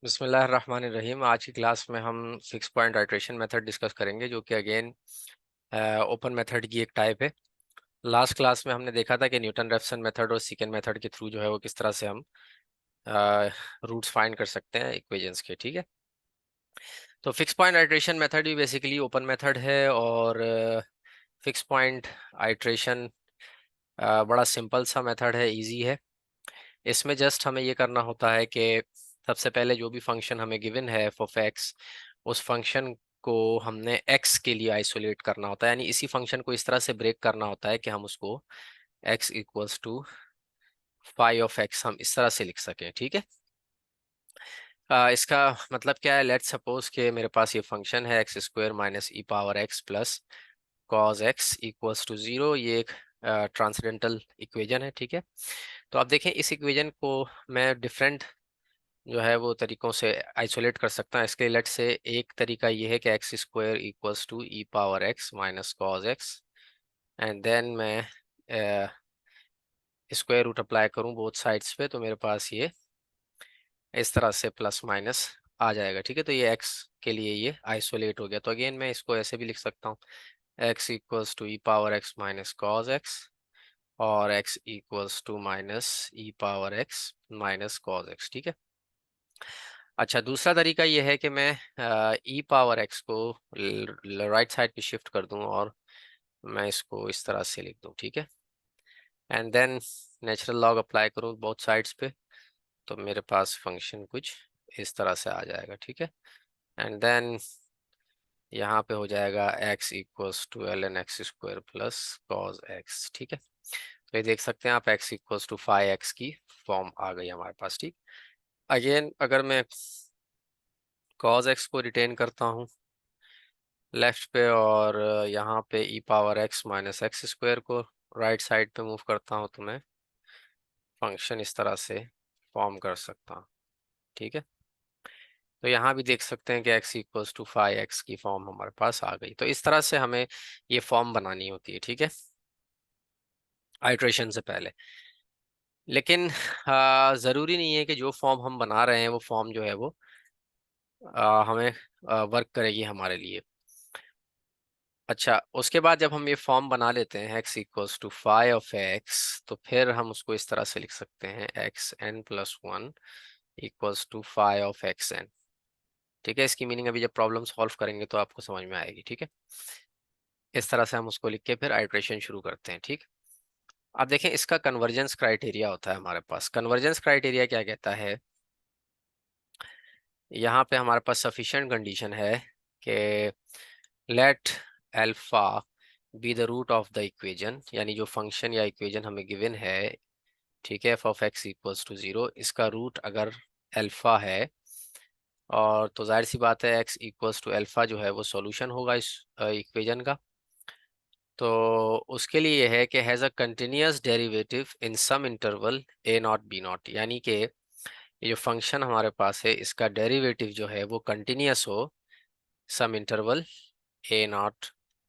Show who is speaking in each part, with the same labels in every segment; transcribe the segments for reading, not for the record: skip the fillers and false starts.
Speaker 1: बिस्मिल्लाहिर्रहमानिर्रहीम। आज की क्लास में हम fix point iteration method discuss करेंगे, जो कि अगेन ओपन मेथड की एक टाइप है। लास्ट क्लास में हमने देखा था कि न्यूटन रेफसन मेथड और सेकेंड मेथड के थ्रू जो है वो किस तरह से हम रूट्स फाइंड कर सकते हैं इक्वेशंस के। ठीक है, तो फिक्स पॉइंट आइट्रेशन मेथड भी बेसिकली ओपन मेथड है, और फिक्स पॉइंट आइट्रेशन बड़ा सिंपल सा मेथड है, इजी है। इसमें जस्ट हमें ये करना होता है कि सबसे पहले जो भी फंक्शन हमें गिवन है एफ ऑफ एक्स, उस फंक्शन को हमने एक्स के लिए आइसोलेट करना होता है, यानी इसी फंक्शन को इस तरह से ब्रेक करना होता है कि हम उसको x equals to phi of x हम इस तरह से लिख सकें। ठीक है, इसका मतलब क्या है? लेट्स सपोज कि मेरे पास ये फंक्शन है x square minus e power x plus cos x equals to zero. ये एक ट्रांसडेंटल इक्वेजन है। ठीक है, तो आप देखें इस इक्वेजन को मैं डिफरेंट जो है वो तरीकों से आइसोलेट कर सकता हूँ। इसके लेट से एक तरीका ये है कि x square equals to e power x minus cos x, and then मैं स्क्वायर रूट अप्लाई करूँ बोथ साइड्स पे, तो मेरे पास ये इस तरह से प्लस माइनस आ जाएगा। ठीक है, तो ये एक्स के लिए ये आइसोलेट हो गया। तो अगेन मैं इसको ऐसे भी लिख सकता हूँ, x equals to e power x minus cos x, और x equals to minus e power x minus cos x. ठीक है, अच्छा दूसरा तरीका ये है कि मैं ई पावर एक्स को राइट साइड पे शिफ्ट कर दूं, और मैं इसको इस तरह से लिख दूं। ठीक है, and then natural log apply करूं बोथ साइड्स पे, तो मेरे पास फंक्शन कुछ इस तरह से आ जाएगा। ठीक है, एंड देन यहाँ पे हो जाएगा x equals to l n x square plus cos x. ठीक है, तो ये देख सकते हैं आप, x equals to five x की फॉर्म आ गई हमारे पास। ठीक, अगेन अगर मैं कॉज एक्स को रिटेन करता हूँ लेफ्ट पे, और यहाँ पे e power x minus x square को राइट साइड पे मूव करता हूँ, तो मैं फंक्शन इस तरह से फॉर्म कर सकता हूँ। ठीक है, तो यहाँ भी देख सकते हैं कि x equals to five x की फॉर्म हमारे पास आ गई। तो इस तरह से हमें ये फॉर्म बनानी होती है। ठीक है, आइट्रेशन से पहले। लेकिन ज़रूरी नहीं है कि जो फॉर्म हम बना रहे हैं वो फॉर्म जो है वो हमें वर्क करेगी हमारे लिए। अच्छा, उसके बाद जब हम ये फॉर्म बना लेते हैं x equals to five of x, तो फिर हम उसको इस तरह से लिख सकते हैं x n plus one equals to five of x n. ठीक है, इसकी मीनिंग अभी जब प्रॉब्लम सॉल्व करेंगे तो आपको समझ में आएगी। ठीक है, इस तरह से हम उसको लिख के फिर आइट्रेशन शुरू करते हैं। ठीक, अब देखें इसका कन्वर्जेंस क्राइटेरिया होता है हमारे पास। कन्वर्जेंस क्राइटेरिया क्या कहता है? यहाँ पे हमारे पास सफिशिएंट कंडीशन है कि let alpha be the root of the equation, यानी जो फंक्शन या इक्वेजन हमें गिवन है, ठीक है, f of x equals to zero, इसका रूट अगर अल्फा है, और तो जाहिर सी बात है एक्स इक्वल्स टू अल्फा जो है वो सॉल्यूशन होगा इस इक्वेजन का। तो उसके लिए यह है कि has a continuous derivative in some interval a naught b naught, यानी कि ये जो फंक्शन हमारे पास है इसका डेरिवेटिव जो है वो कंटिन्यूस हो some interval a naught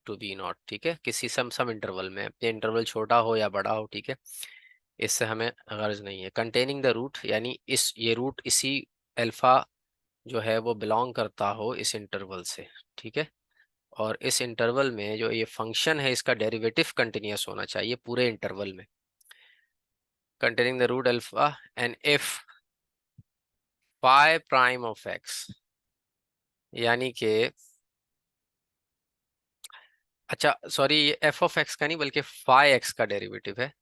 Speaker 1: to b naught. ठीक है, किसी सम इंटरवल में, ये इंटरवल छोटा हो या बड़ा हो, ठीक है, इससे हमें गर्ज नहीं है। कंटेनिंग द रूट, यानी इस ये रूट इसी अल्फा जो है वो बिलोंग करता हो इस इंटरवल से। ठीक है, और इस इंटरवल में जो ये फंक्शन है इसका डेरिवेटिव कंटिन्यूस होना चाहिए पूरे इंटरवल में। Containing the root alpha and if phi prime of x, यानी कि, अच्छा सॉरी, ये एफ ऑफ एक्स का नहीं बल्कि फाई एक्स का डेरिवेटिव है,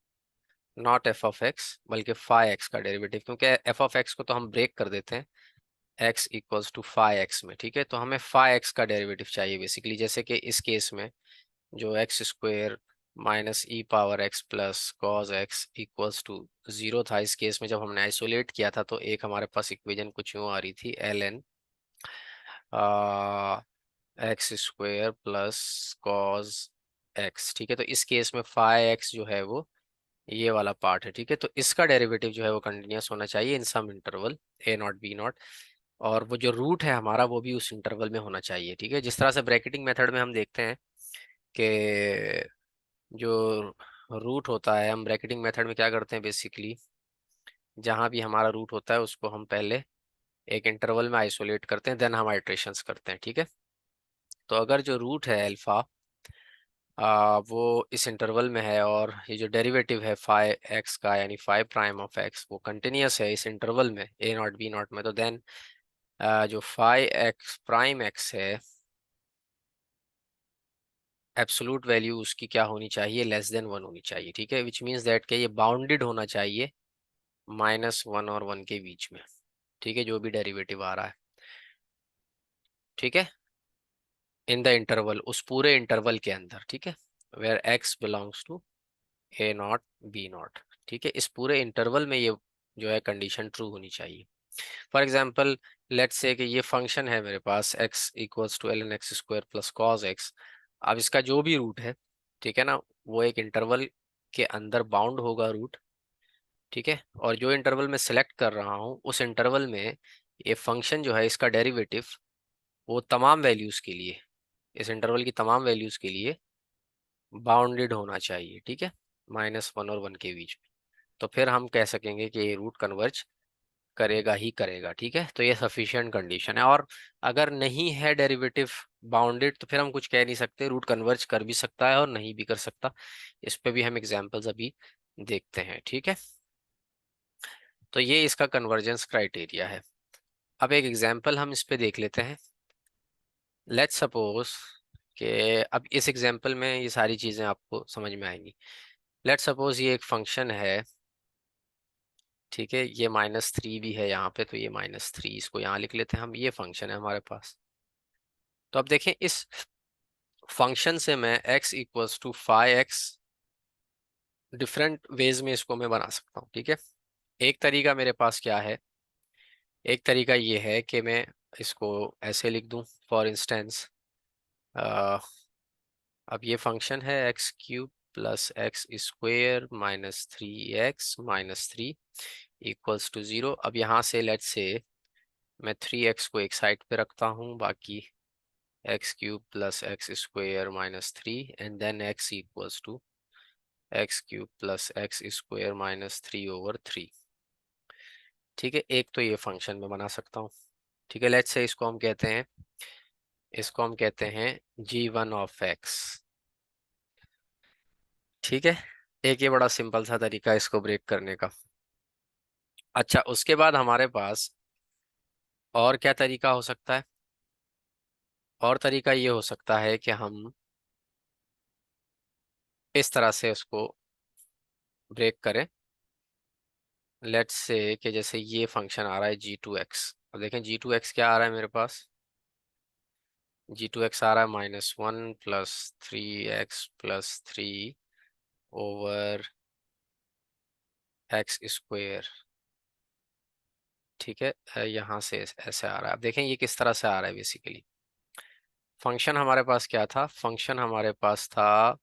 Speaker 1: नॉट एफ ऑफ एक्स बल्कि फाई एक्स का डेरिवेटिव, क्योंकि एफ ऑफ एक्स को तो हम ब्रेक कर देते हैं x equals to phi x में। ठीक है, तो हमें फाई एक्स का डेरिवेटिव चाहिए बेसिकली, जैसे कि इस केस में जो x square minus e power x plus cos x equals to zero था। इस केस में जब हमने आइसोलेट किया था तो एक हमारे पास इक्वेशन कुछ यूँ आ रही थी, l n x square plus cos x. ठीक है, तो इस केस में फाई एक्स जो है वो ये वाला पार्ट है। ठीक है, तो इसका डेरिवेटिव जो है वो कंटिन्यूस होना चाहिए इन some interval a naught b naught, और वो जो रूट है हमारा वो भी उस इंटरवल में होना चाहिए। ठीक है, जिस तरह से ब्रैकेटिंग मेथड में हम देखते हैं कि जो रूट होता है, हम ब्रैकेटिंग मेथड में क्या करते हैं बेसिकली, जहाँ भी हमारा रूट होता है उसको हम पहले एक इंटरवल में आइसोलेट करते हैं, देन हम आइट्रेशंस करते हैं, ठीक है। तो अगर जो रूट है अल्फा वो इस इंटरवल में है, और ये जो डेरिवेटिव है फाइव एक्स का, यानी फाइव प्राइम ऑफ एक्स, वो कंटिन्यूस है इस इंटरवल में ए नॉट बी नॉट में, तो देन जो फाइव एक्स प्राइम एक्स है, एब्सोलूट वैल्यू उसकी क्या होनी चाहिए, लेस देन वन होनी चाहिए, ठीक है। विच मीन्स दैट कि ये बाउंडेड होना चाहिए -1 और 1 के बीच में, ठीक है, जो भी डेरिवेटिव आ रहा है, ठीक है, इन द इंटरवल, उस पूरे इंटरवल के अंदर, ठीक है, where x belongs to a naught b naught, ठीक है, इस पूरे इंटरवल में ये जो है कंडीशन ट्रू होनी चाहिए। फॉर एग्जाम्पल, लेट्स से कि ये फंक्शन है मेरे पास x equals to ln x square plus cos x. अब इसका जो भी रूट है, ठीक है ना, वो एक इंटरवल के अंदर बाउंड होगा रूट, ठीक है, और जो इंटरवल मैं सिलेक्ट कर रहा हूँ उस इंटरवल में ये फंक्शन जो है इसका डेरिवेटिव वो तमाम वैल्यूज के लिए, इस इंटरवल की तमाम वैल्यूज के लिए बाउंडेड होना चाहिए, ठीक है, -1 और 1 के बीच में। तो फिर हम कह सकेंगे कि ये रूट कन्वर्ज करेगा ही करेगा, ठीक है। तो ये सफिशिएंट कंडीशन है, और अगर नहीं है डेरिवेटिव बाउंडेड तो फिर हम कुछ कह नहीं सकते, रूट कन्वर्ज कर भी सकता है और नहीं भी कर सकता। इस पे भी हम एग्जांपल्स अभी देखते हैं, ठीक है। तो ये इसका कन्वर्जेंस क्राइटेरिया है। अब एक एग्जांपल हम इस पे देख लेते हैं। लेट्स सपोज कि अब इस एग्जांपल में ये सारी चीजें आपको समझ में आएंगी। लेट्स सपोज ये एक फंक्शन है, ठीक है, ये -3 भी है यहाँ पे, तो ये -3 इसको यहाँ लिख लेते हैं हम, ये फंक्शन है हमारे पास। तो अब देखें इस फंक्शन से मैं x equals to 5x different ways में इसको मैं बना सकता हूँ, ठीक है। एक तरीका मेरे पास क्या है, एक तरीका ये है कि मैं इसको ऐसे लिख दूं, फॉर इंस्टेंस अब ये फंक्शन है x³ plus x square -3x-3 equals to 0। अब यहाँ से लेट्स से मैं 3x को एक साइड पे रखता हूँ, बाकी x³ plus x square -3 and then x equals to x³ plus x square -3/3, ठीक है। एक तो ये फंक्शन में बना सकता हूँ, ठीक है। लेट्स से इसको हम कहते हैं g1 ऑफ x, ठीक है। एक ये बड़ा सिंपल सा तरीका है इसको ब्रेक करने का। अच्छा, उसके बाद हमारे पास और क्या तरीका हो सकता है, और तरीका ये हो सकता है कि हम इस तरह से उसको ब्रेक करें। लेट्स से कि जैसे ये फंक्शन आ रहा है g2x, अब देखें g2x क्या आ रहा है मेरे पास, g2x आ रहा है -1 plus 3x+3 over x square, ठीक है। यहाँ से ऐसे आ रहा है। अब देखें ये किस तरह से आ रहा है, बेसिकली फंक्शन हमारे पास क्या था, फंक्शन हमारे पास था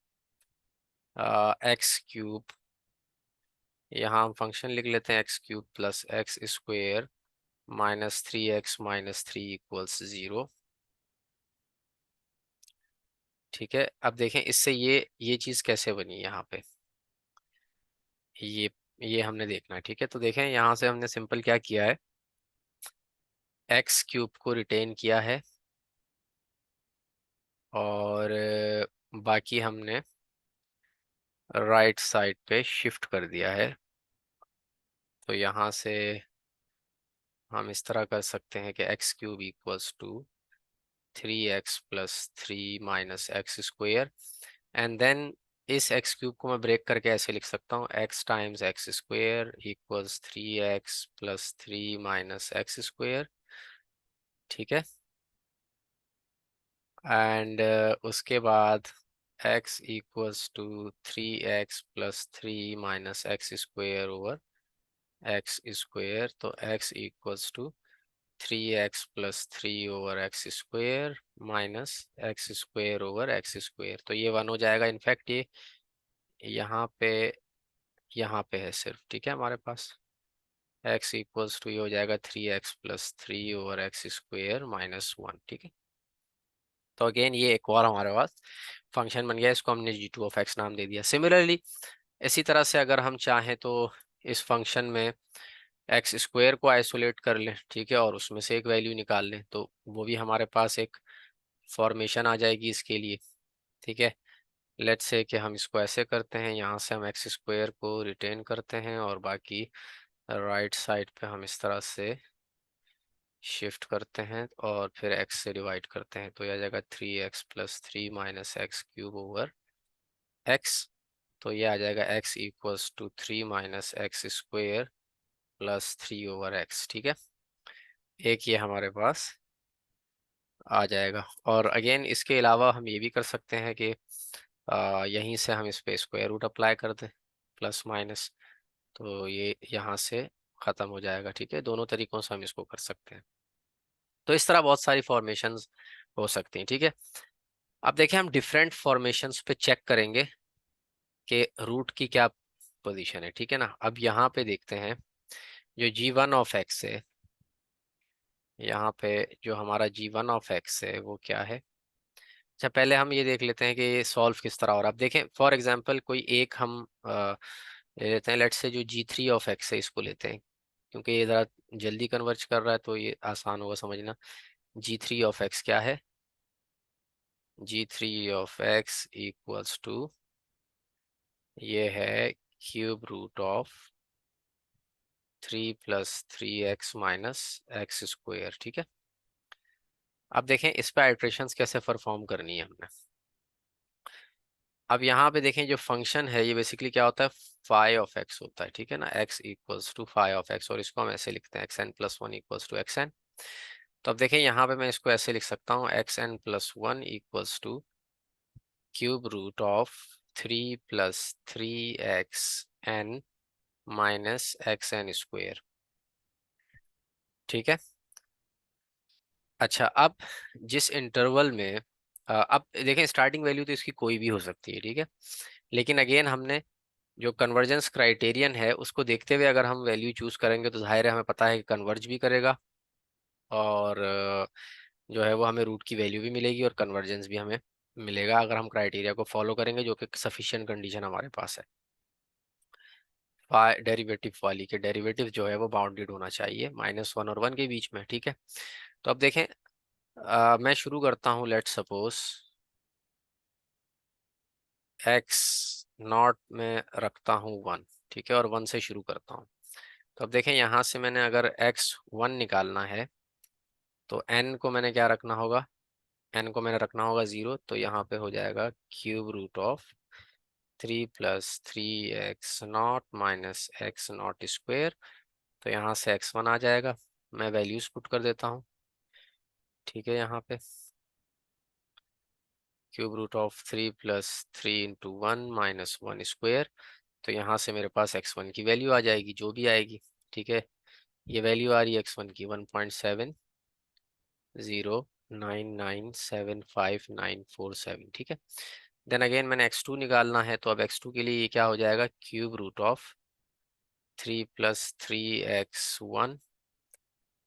Speaker 1: x³, यहाँ हम फंक्शन लिख लेते हैं x³ plus x square -3x-3 equals 0, ठीक है। अब देखें इससे ये चीज़ कैसे बनी यहाँ पे, ये ये हमने देखना है, ठीक है। तो देखें यहाँ से हमने सिंपल क्या किया है, x³ को रिटेन किया है, और बाकी हमने राइट साइड पे शिफ्ट कर दिया है। तो यहाँ से हम इस तरह कर सकते हैं कि x³ equals to 3x+3 minus x square, and then इस x³ को मैं ब्रेक करके ऐसे लिख सकता हूँ, x times x square equals 3x+3 minus x square, ठीक है। एंड उसके बाद x equals to 3x+3 minus x square over x square, तो x equals to 3x+3 over x square minus x square over x square, तो ये 1 हो जाएगा। In fact ये यहाँ पे है सिर्फ, ठीक है, हमारे पास x इक्वल्स टू ये हो जाएगा 3x+3 ओवर एक्स स्क्वेयर -1, ठीक है। तो अगेन ये एक और हमारे पास फंक्शन बन गया, इसको हमने g2 ऑफ x नाम दे दिया। सिमिलरली इसी तरह से अगर हम चाहें तो इस फंक्शन में एक्स स्क्वायर को आइसोलेट कर लें, ठीक है, और उसमें से एक वैल्यू निकाल लें, तो वो भी हमारे पास एक फॉर्मेशन आ जाएगी इसके लिए, ठीक है। लेट्स से कि हम इसको ऐसे करते हैं, यहाँ से हम एक्स स्क्वायर को रिटेन करते हैं और बाकी राइट साइड पे हम इस तरह से शिफ्ट करते हैं और फिर एक्स से डिवाइड करते हैं, तो यह आ जाएगा 3x+3 minus x cube over x. तो ये आ जाएगा x equals to 3 minus x square plus 3 over x, ठीक है। एक ये हमारे पास आ जाएगा। और अगेन इसके अलावा हम ये भी कर सकते हैं कि यहीं से हम इस पे स्क्वायर रूट अप्लाई कर दें, प्लस माइनस, तो ये यहाँ से ख़त्म हो जाएगा, ठीक है। दोनों तरीक़ों से हम इसको कर सकते हैं। तो इस तरह बहुत सारी फॉर्मेशंस हो सकती हैं, ठीक है। अब देखें हम डिफरेंट फॉर्मेशंस पे चेक करेंगे कि रूट की क्या पोजीशन है, ठीक है ना। अब यहाँ पे देखते हैं जो g1 ऑफ x है, यहाँ पे जो हमारा g1 ऑफ x है वो क्या है। अच्छा, पहले हम ये देख लेते हैं कि ये सॉल्व किस तरह हो रहा है। अब देखें फॉर एग्जांपल कोई एक हम ले लेते हैं, लेट्स से जो g3 ऑफ x है इसको लेते हैं, क्योंकि ये ज़रा जल्दी कन्वर्ज कर रहा है तो ये आसान होगा समझना। g3 ऑफ x क्या है, g3 of x equals to, ये है cube root of 3 + 3x - x square, ठीक है। अब देखें इस पे आइट्रेशंस कैसे परफॉर्म करनी है हमने। अब यहाँ पे देखें जो फंक्शन है ये बेसिकली क्या होता है, φ(x) होता है, ठीक है ना। x इक्वल्स टू φ(x), और इसको हम ऐसे लिखते हैं xn+1 इक्वल्स टू xn। तो अब देखें यहाँ पे मैं इसको ऐसे लिख सकता हूँ xn+1 equals to cube root of 3 + 3xn minus xn square, ठीक है। अच्छा, अब जिस इंटरवल में अब देखें स्टार्टिंग वैल्यू तो इसकी कोई भी हो सकती है, ठीक है, लेकिन अगेन हमने जो कन्वर्जेंस क्राइटेरियन है उसको देखते हुए अगर हम वैल्यू चूज करेंगे तो जाहिर है हमें पता है कि कन्वर्ज भी करेगा, और जो है वो हमें रूट की वैल्यू भी मिलेगी और कन्वर्जेंस भी हमें मिलेगा अगर हम क्राइटेरिया को फॉलो करेंगे, जो कि सफिशिएंट कंडीशन हमारे पास है। डेरिवेटिव वाली के डेरिवेटिव जो है वो बाउंडेड होना चाहिए -1 और 1 के बीच में, ठीक है। तो अब देखें मैं शुरू करता हूँ, लेट सपोज एक्स नॉट में रखता हूँ 1, ठीक है, और 1 से शुरू करता हूँ। तो अब देखें यहाँ से मैंने अगर x1 निकालना है तो n को मैंने क्या रखना होगा, n को मैंने रखना होगा 0, तो यहाँ पे हो जाएगा cube root of 3 + 3x0 minus x0 square. तो यहाँ से x1 आ जाएगा, मैं वैल्यूज पुट कर देता हूँ, ठीक है। यहाँ पे cube root of 3 + 3 × 1 minus 1 square, तो यहाँ से मेरे पास x1 की वैल्यू आ जाएगी जो भी आएगी, ठीक है। ये वैल्यू आ रही है x1 की 1.70997597, ठीक है। देन अगेन मैंने x2 निकालना है, तो अब x2 के लिए ये क्या हो जाएगा, cube root of 3 + 3x1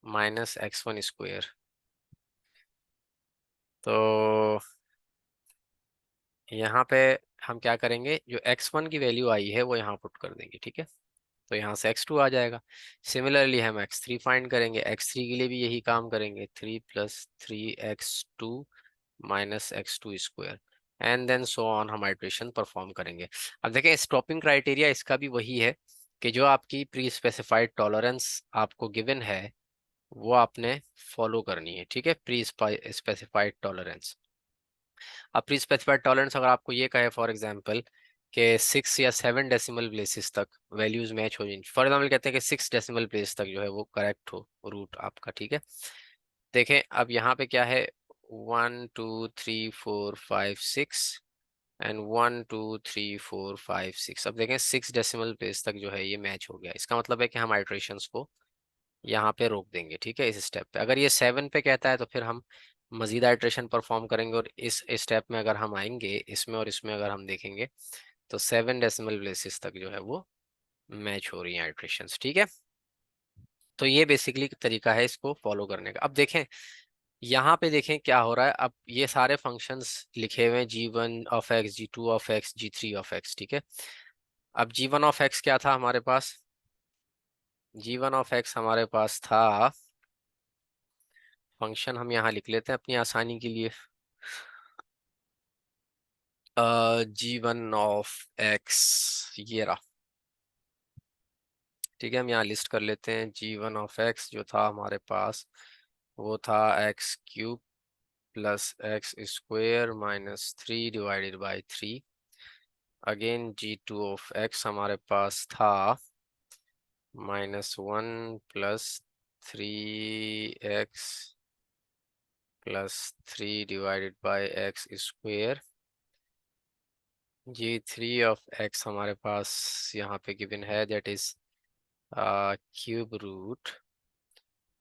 Speaker 1: minus x1 square. तो यहाँ पे हम क्या करेंगे, जो x1 की वैल्यू आई है वो यहाँ पुट कर देंगे, ठीक है। तो यहाँ से x2 आ जाएगा। सिमिलरली हम x3 फाइंड करेंगे, x3 के लिए भी यही काम करेंगे, 3 + 3x2 minus x2 square, and then so on, हम आइट्रेशन परफॉर्म करेंगे। अब देखें स्टॉपिंग क्राइटेरिया इसका भी वही है कि जो आपकी प्री स्पेसिफाइड टॉलरेंस आपको गिवन है वो आपने फॉलो करनी है, ठीक है। प्री स्पेसिफाइड टॉलरेंस, अब प्री स्पेसिफाइड टॉलरेंस अगर आपको ये कहे फॉर एग्जांपल कि 6 या 7 डेसिमल प्लेसेस तक वैल्यूज मैच हो जाए, फॉर एग्जांपल कहते हैं कि 6 डेसिमल प्लेस तक जो है वो करेक्ट हो रूट आपका, ठीक है। देखें अब यहाँ पे क्या है, 1 2 3 4 5 6 एंड 1 2 3 4 5 6। अब देखें 6 डेसिमल प्लेस तक जो है ये मैच हो गया, इसका मतलब है कि हम आइट्रेशंस को यहाँ पे रोक देंगे, ठीक है, इस स्टेप पे। अगर ये 7 पे कहता है तो फिर हम मजीद आइट्रेशन परफॉर्म करेंगे, और इस स्टेप में अगर हम आएंगे इसमें और इसमें अगर हम देखेंगे तो 7 डेसिमल प्लेसेस तक जो है वो मैच हो रही है आइट्रेशंस, ठीक है। तो ये बेसिकली तरीका है इसको फॉलो करने का। अब देखें यहाँ पे देखें क्या हो रहा है, अब ये सारे फंक्शंस लिखे हुए हैं g1 of x, g2 of x, g3 of x, ठीक है। अब g1 ऑफ x क्या था हमारे पास, g1 हमारे पास था, फंक्शन हम यहाँ लिख लेते हैं अपनी आसानी के लिए, g1 ये रहा। ठीक है, हम यहाँ लिस्ट कर लेते हैं। g1 जो था हमारे पास वो था x³ plus x² -3 divided by 3। Again g2 हमारे पास था -1 plus 3x plus 3 divided by x²। g3 हमारे पास यहाँ पे गिवन है, that is cube root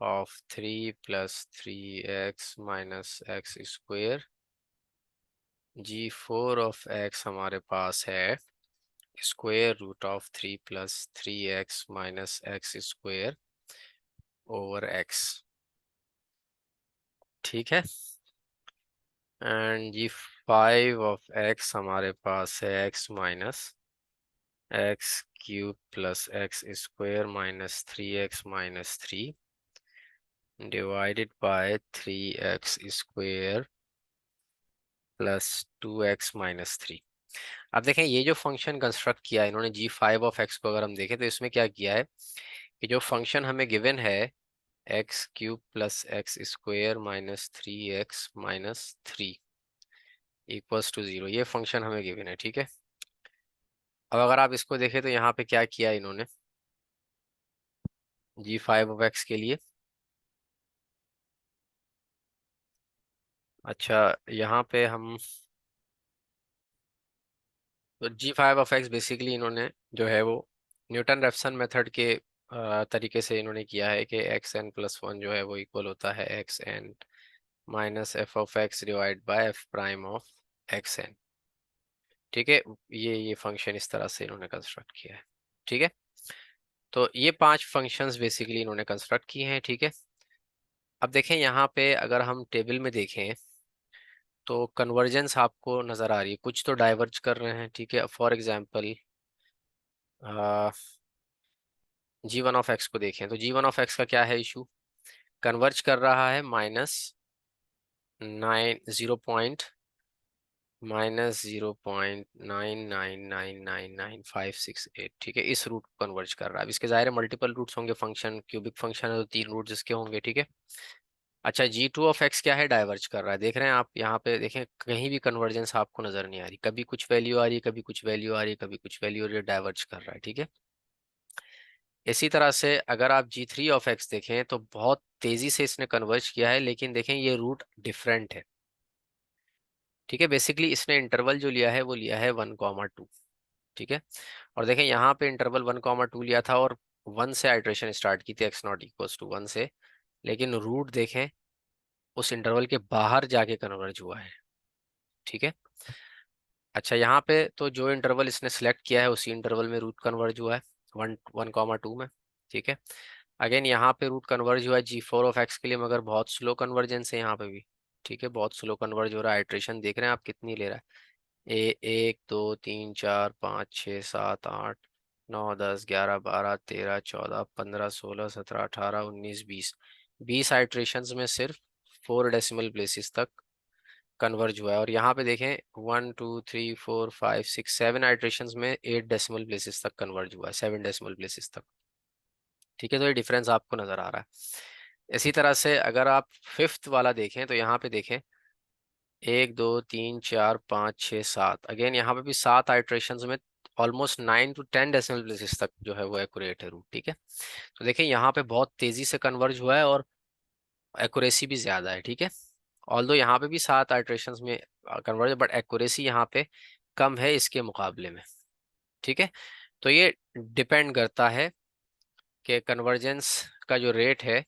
Speaker 1: of 3 plus 3x minus x²। g4 हमारे पास है square root of 3 plus 3x minus x² over x। ठीक है, एंड g5 हमारे पास है x minus x³ plus x² -3x - 3 divided by 3x² plus 2x - 3। अब देखें ये जो फंक्शन कंस्ट्रक्ट किया है इन्होंने g5 को, अगर हम देखें तो इसमें क्या किया है कि जो फंक्शन हमें गिवन है x³ plus x² -3x - 3 equals to 0, ये फंक्शन हमें गिवन है। ठीक है, अब अगर आप इसको देखें तो यहाँ पे क्या किया इन्होंने g5 के लिए। अच्छा, यहाँ पे हम तो g5 बेसिकली इन्होंने जो है वो न्यूटन रेफसन मेथड के तरीके से इन्होंने किया है कि xn+1 जो है वो इक्वल होता है xn minus f(x) divide by f prime of xn। ठीक है, ये फंक्शन इस तरह से इन्होंने कंस्ट्रक्ट किया है। ठीक है, तो ये 5 फंक्शंस बेसिकली इन्होंने कंस्ट्रक्ट किए हैं। ठीक है, अब देखें यहाँ पे अगर हम टेबल में देखें तो कन्वर्जेंस आपको नज़र आ रही है, कुछ तो डाइवर्ज कर रहे हैं। ठीक है, फॉर एग्जांपल g1 को देखें तो g1 का क्या है इशू, कन्वर्ज कर रहा है -0.999999568। ठीक है, इस रूट को कन्वर्ज कर रहा है। अब इसके ज़ाहिर है मल्टीपल रूट्स होंगे, फंक्शन क्यूबिक फंक्शन है तो 3 रूट्स इसके होंगे। ठीक है, अच्छा g2 क्या है, डाइवर्ज कर रहा है। देख रहे हैं आप यहाँ पे, देखें कहीं भी कन्वर्जेंस आपको नजर नहीं आ रही, कभी कुछ वैल्यू आ रही है, कभी कुछ वैल्यू आ रही है, कभी कुछ वैल्यू आ रही है, डाइवर्ज कर रहा है। ठीक है, इसी तरह से अगर आप g3 देखें तो बहुत तेजी से इसने कन्वर्ज किया है, लेकिन देखें ये रूट डिफरेंट है। ठीक है, बेसिकली इसने इंटरवल जो लिया है वो लिया है 1,2। ठीक है, और देखें यहाँ पे इंटरवल 1,2 लिया था और 1 से आइट्रेशन स्टार्ट की थी x0 = 1 से, लेकिन रूट देखें उस इंटरवल के बाहर जाके कन्वर्ज हुआ है। ठीक है, अच्छा यहाँ पे तो जो इंटरवल इसने सेलेक्ट किया है उसी इंटरवल में रूट कन्वर्ज हुआ है 1,2 में। ठीक है, अगेन यहाँ पे रूट कन्वर्ज हुआ है g4 के लिए, मगर बहुत स्लो कन्वर्जेंस है यहाँ पे भी। ठीक है, बहुत स्लो कन्वर्ज हो रहा है, आइट्रेशन देख रहे हैं आप कितनी ले रहा है, 1 2 3 4 5 6 7 8 9 10 11 12 13 14 15 16 17 18 19 20 20 आइट्रेशंस में सिर्फ 4 डेसिमल प्लेसेस तक कन्वर्ज हुआ है। और यहाँ पे देखें 1 2 3 4 5 6 7 आइट्रेशंस में 8 डेसिमल प्लेसेस तक कन्वर्ज हुआ है, 7 डेसिमल प्लेसेस तक। ठीक है, तो ये डिफरेंस आपको नजर आ रहा है। इसी तरह से अगर आप फिफ्थ वाला देखें तो यहाँ पे देखें 1 2 3 4 5 6 7, अगेन यहाँ पे भी 7 आइट्रेशंस में ऑलमोस्ट 9 to 10 डेसिमल प्लेसेस तक जो है वो एक्यूरेट है रूट। ठीक है, तो देखें यहाँ पे बहुत तेजी से कन्वर्ज हुआ है और एक्यूरेसी भी ज्यादा है। ठीक है, ऑल्दो यहाँ पे भी 7 आइट्रेशंस में कन्वर्ज, बट एक्यूरेसी यहाँ पे कम है इसके मुकाबले में। ठीक है, तो ये डिपेंड करता है कि कन्वर्जेंस का जो रेट है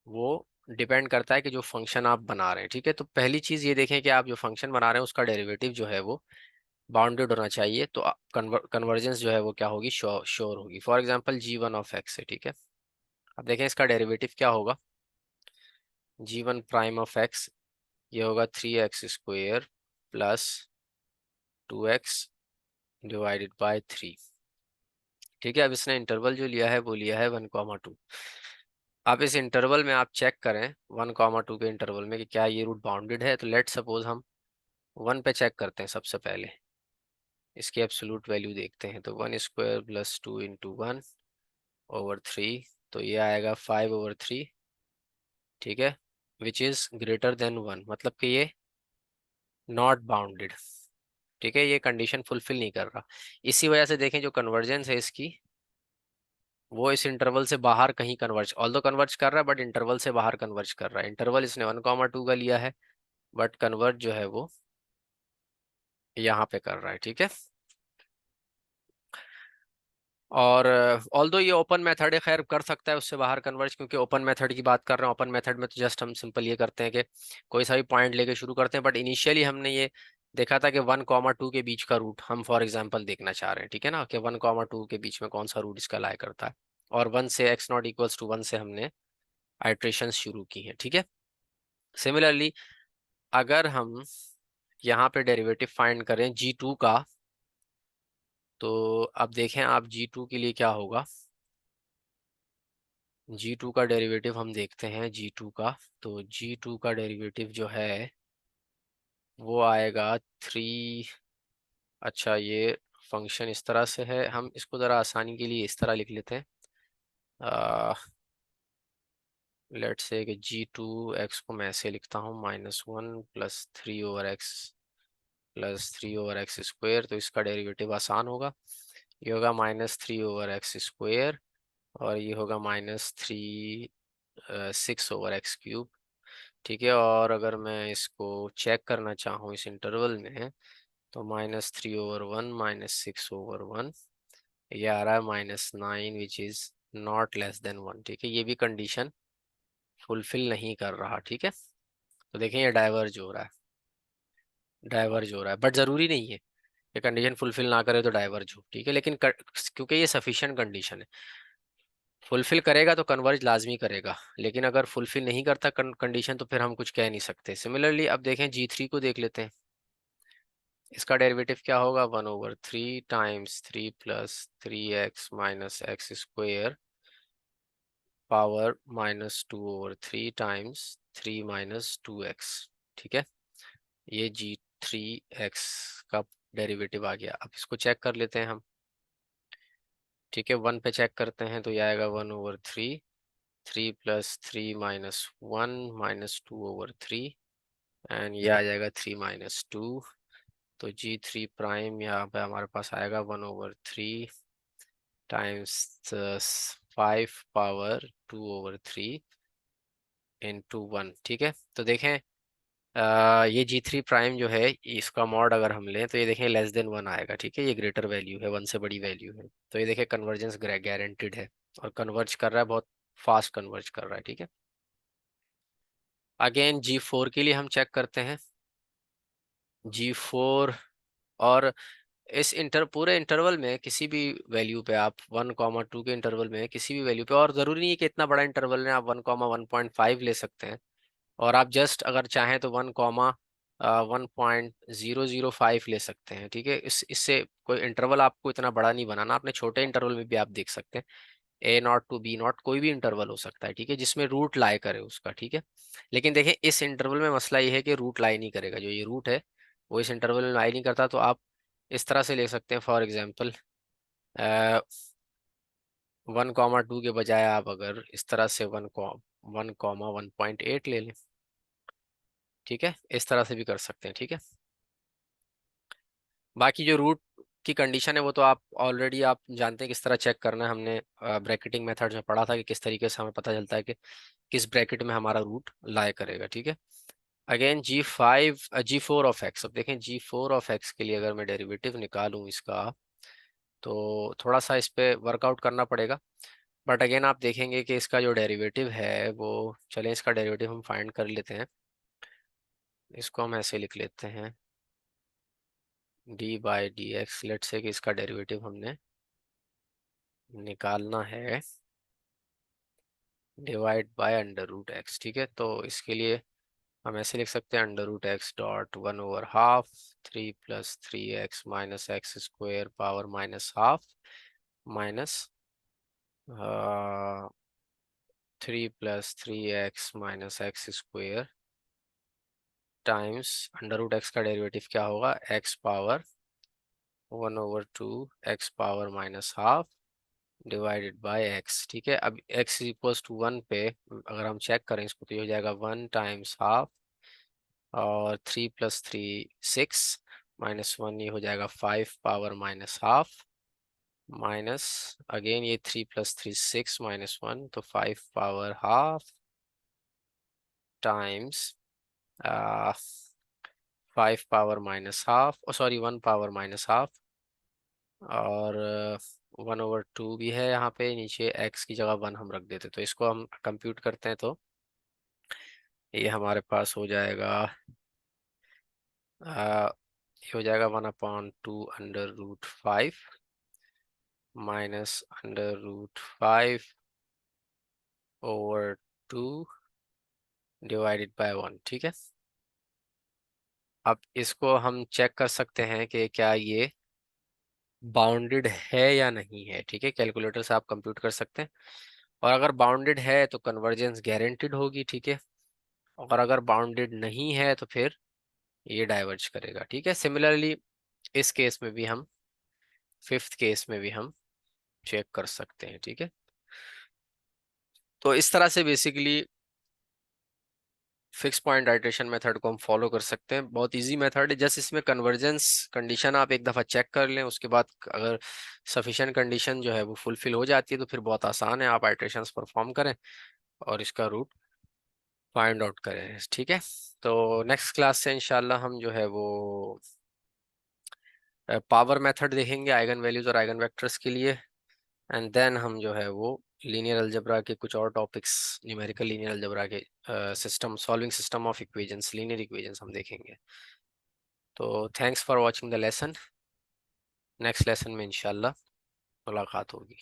Speaker 1: वो डिपेंड करता है कि जो फंक्शन आप बना रहे हैं। ठीक है, तो पहली चीज ये देखें कि आप जो फंक्शन बना रहे हैं उसका डेरिवेटिव जो है वो बाउंडेड होना चाहिए, तो कन्वर्जेंस जो है वो क्या होगी, श्योर होगी। फॉर एग्जांपल g1 है। ठीक है, अब देखें इसका डेरिवेटिव क्या होगा, g1 प्राइम ये होगा 3x² plus 2x divided by 3। ठीक है, अब इसने इंटरवल जो लिया है वो लिया है 1,2। अब इस इंटरवल में आप चेक करें 1,2 के इंटरवल में कि क्या ये रूट बाउंडेड है। तो लेट सपोज हम 1 पे चेक करते हैं सबसे पहले, इसकी एब्सोल्यूट वैल्यू देखते हैं। तो 1² + 2 × 1/3, तो ये आएगा 5/3, ठीक है, विच इज ग्रेटर देन 1, मतलब कि ये नॉट बाउंडेड। ठीक है, ये कंडीशन फुलफिल नहीं कर रहा। इसी वजह से देखें जो कन्वर्जेंस है इसकी, वो इस इंटरवल से बाहर कहीं कन्वर्ज, ऑल्दो कन्वर्ज कर रहा है बट इंटरवल से बाहर कन्वर्ज कर रहा है। इंटरवल इसने 1,2 का लिया है बट कन्वर्ज जो है वो यहाँ पे कर रहा है। ठीक है, और ऑल्दो ये ओपन मेथड है, खैर कर सकता है उससे बाहर कन्वर्ज, क्योंकि ओपन मेथड की बात कर रहे हैं। ओपन मेथड में तो जस्ट हम सिंपल ये करते हैं कि कोई सा भी पॉइंट लेके शुरू करते हैं, बट इनिशियली हमने ये देखा था कि 1,2 के बीच का रूट हम फॉर एग्जांपल देखना चाह रहे हैं। ठीक है ना, कि 1,2 के बीच में कौन सा रूट इसका लाई करता है, और 1 से x0 = 1 से हमने आइट्रेशन शुरू की है। ठीक है, सिमिलरली अगर हम यहाँ पे डेरिवेटिव फाइंड करें g2 का, तो अब देखें आप g2 के लिए क्या होगा। g2 का डेरिवेटिव हम देखते हैं g2 का, तो g2 का डेरिवेटिव जो है वो आएगा 3। अच्छा, ये फंक्शन इस तरह से है, हम इसको ज़रा आसानी के लिए इस तरह लिख लेते हैं। लेट्स से कि g2x को मैं ऐसे लिखता हूँ -1 + 3/x तो इसका डेरिवेटिव आसान होगा। ये होगा -3/x², और ये होगा -6/x³। ठीक है, और अगर मैं इसको चेक करना चाहूँ इस इंटरवल में, तो -3/1 -6/1, ये आ रहा है -9 which is not less than 1। ठीक है, ये भी कंडीशन फुलफिल नहीं कर रहा। ठीक है, तो देखें ये डाइवर्ज हो रहा है, डाइवर्ज हो रहा है, बट ज़रूरी नहीं है ये कंडीशन फुलफिल ना करे तो डाइवर्ज हो। ठीक है, लेकिन क्योंकि ये सफिशिएंट कंडीशन है, फुलफिल करेगा तो कन्वर्ज लाजमी करेगा, लेकिन अगर फुलफिल नहीं करता कंडीशन तो फिर हम कुछ कह नहीं सकते। सिमिलरली अब देखें g3 को देख लेते हैं। इसका डेरिवेटिव क्या होगा, 1/3 times 3 + 3x - x² power -2/3 times 3 - 2x। ठीक है, ये g3x का डेरिवेटिव आ गया। अब इसको चेक कर लेते हैं हम। ठीक है, 1 पे चेक करते हैं तो ये आएगा 1/3, 3 + 3 - 1 -2/3, एंड ये आ जाएगा 3 - 2। तो g3 प्राइम यहाँ पे हमारे पास आएगा 1/3 टाइम्स 5/2/3 × 1। ठीक है, तो देखें ये g3 प्राइम जो है इसका मॉड अगर हम लें तो ये देखें लेस देन 1 आएगा। ठीक है, ये ग्रेटर वैल्यू है, 1 से बड़ी वैल्यू है, तो ये देखें कन्वर्जेंस गारंटेड है और कन्वर्ज कर रहा है, बहुत फास्ट कन्वर्ज कर रहा है। ठीक है, अगेन g4 के लिए हम चेक करते हैं g4, और इस पूरे इंटरवल में किसी भी वैल्यू पे आप 1,2 के इंटरवल में किसी भी वैल्यू पे, और ज़रूरी नहीं है कि इतना बड़ा इंटरवल है, आप 1,1.5 ले सकते हैं, और आप जस्ट अगर चाहें तो 1,1005 ले सकते हैं। ठीक है, इससे कोई इंटरवल आपको इतना बड़ा नहीं बनाना, अपने छोटे इंटरवल में भी आप देख सकते हैं, A0 to B0 कोई भी इंटरवल हो सकता है। ठीक है, जिसमें रूट लाई करे उसका। ठीक है, लेकिन देखें इस इंटरवल में मसला ये है कि रूट लाई नहीं करेगा, जो ये रूट है वो इस इंटरवल में लाई नहीं करता। तो आप इस तरह से ले सकते हैं, फॉर एग्जाम्पल 1,2 के बजाय आप अगर इस तरह से 1,1.8 ले लें। ठीक है, इस तरह से भी कर सकते हैं। ठीक है, बाकी जो रूट की कंडीशन है वो तो आप ऑलरेडी आप जानते हैं किस तरह चेक करना है, हमने ब्रैकेटिंग मेथड में पढ़ा था कि किस तरीके से हमें पता चलता है कि किस ब्रैकेट में हमारा रूट लाई करेगा। ठीक है, अगेन g4 ऑफ x, अब देखें g4 ऑफ x के लिए अगर मैं डेरिवेटिव निकालूं इसका, तो थोड़ा सा इस पे वर्कआउट करना पड़ेगा, बट अगेन आप देखेंगे कि इसका जो डेरिवेटिव है वो, चलें इसका डेरिवेटिव हम फाइंड कर लेते हैं। इसको हम ऐसे लिख लेते हैं d/dx। लेट से कि इसका डेरिवेटिव हमने निकालना है डिवाइड बाय √x। ठीक है, तो इसके लिए हम ऐसे लिख सकते हैं √x dot 1/2 3 + 3x - x² power -½ minus 3 + 3x minus x square times under root x का डेरिवेटिव क्या होगा, x power 1/2 x power minus half divided by x. ठीक है, अब x इक्वल्स टू 1 पे अगर हम चेक करें इसको तो ये हो जाएगा 1 टाइम्स हाफ, और 3 + 3 6 -1 ये हो जाएगा 5 power minus half, minus again ये 3 + 3 6 -1 तो 5 power half times 5 power minus half, sorry 1 power minus half, और 1/2 भी है यहाँ पे, नीचे x की जगह 1 हम रख देते तो इसको हम कंप्यूट करते हैं तो ये हमारे पास हो जाएगा ये हो जाएगा 1/2 अंडर रूट 5 -√5/2 डिवाइडेड बाय 1। ठीक है, अब इसको हम चेक कर सकते हैं कि क्या ये बाउंडेड है या नहीं है। ठीक है, कैलकुलेटर से आप कंप्यूट कर सकते हैं, और अगर बाउंडेड है तो कन्वर्जेंस गारंटीड होगी। ठीक है, और अगर बाउंडेड नहीं है तो फिर ये डाइवर्ज करेगा। ठीक है, सिमिलरली इस केस में भी हम, फिफ्थ केस में भी हम चेक कर सकते हैं। ठीक है, तो इस तरह से basically fix point iteration method को हम फॉलो कर सकते हैं। बहुत इजी मेथड है, जस्ट इसमें कन्वर्जेंस कंडीशन आप एक दफ़ा चेक कर लें, उसके बाद अगर सफिशिएंट कंडीशन जो है वो फुलफिल हो जाती है तो फिर बहुत आसान है, आप आइट्रेशंस परफॉर्म करें और इसका रूट फाइंड आउट करें। ठीक है, तो नेक्स्ट क्लास से इंशाल्लाह हम जो है वो पावर मेथड देखेंगे आइगन वैल्यूज और आइगन वेक्टर्स के लिए, एंड देन हम जो है वो लीनियर अलजेब्रा के कुछ और टॉपिक्स, न्यूमेरिकल लीनियर अलजेब्रा के system, solving system of equations, linear equations हम देखेंगे। तो thanks for watching the lesson, next lesson में इंशाल्लाह मुलाकात होगी।